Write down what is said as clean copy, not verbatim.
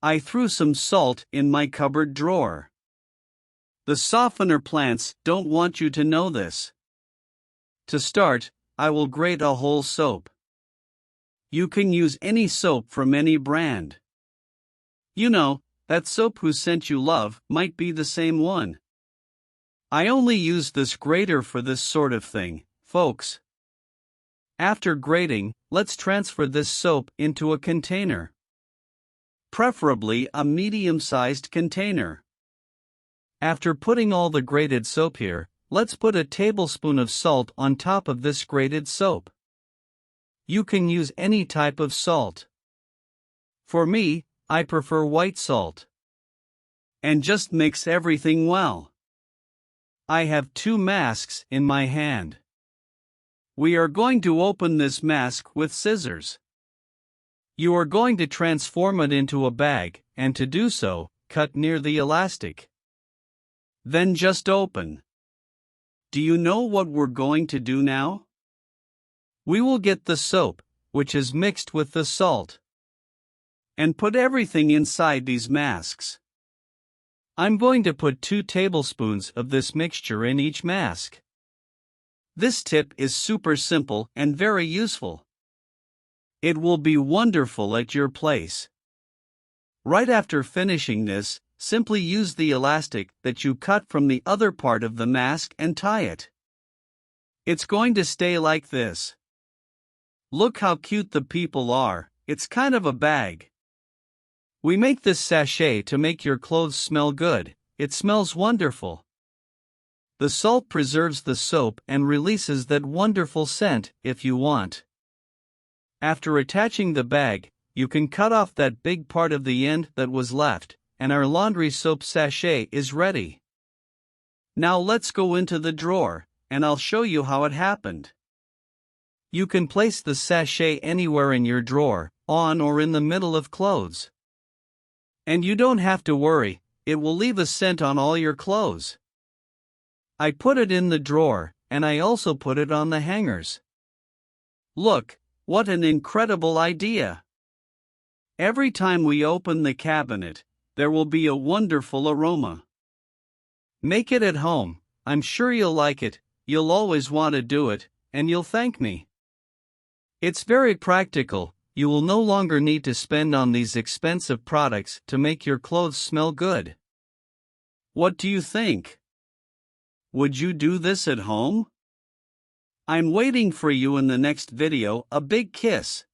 I threw some salt in my cupboard drawer. The softener plants don't want you to know this. To start, I will grate a whole soap. You can use any soap from any brand. You know, that soap whose scent you love might be the same one. I only use this grater for this sort of thing, folks. After grating, let's transfer this soap into a container. Preferably a medium-sized container. After putting all the grated soap here, let's put a tablespoon of salt on top of this grated soap. You can use any type of salt. For me, I prefer white salt. And just mix everything well. I have 2 masks in my hand. We are going to open this mask with scissors. You are going to transform it into a bag, and to do so, cut near the elastic. Then just open. Do you know what we're going to do now? We will get the soap, which is mixed with the salt, and put everything inside these masks. I'm going to put 2 tablespoons of this mixture in each mask. This tip is super simple and very useful. It will be wonderful at your place. Right after finishing this, simply use the elastic that you cut from the other part of the mask and tie it. It's going to stay like this. Look how cute the people are, it's kind of a bag. We make this sachet to make your clothes smell good, it smells wonderful. The salt preserves the soap and releases that wonderful scent if you want. After attaching the bag, you can cut off that big part of the end that was left, and our laundry soap sachet is ready. Now let's go into the drawer, and I'll show you how it happened. You can place the sachet anywhere in your drawer, on or in the middle of clothes. And you don't have to worry, it will leave a scent on all your clothes. I put it in the drawer, and I also put it on the hangers. Look, what an incredible idea! Every time we open the cabinet, there will be a wonderful aroma. Make it at home, I'm sure you'll like it, you'll always want to do it, and you'll thank me. It's very practical, you will no longer need to spend on these expensive products to make your clothes smell good. What do you think? Would you do this at home? I'm waiting for you in the next video. A big kiss.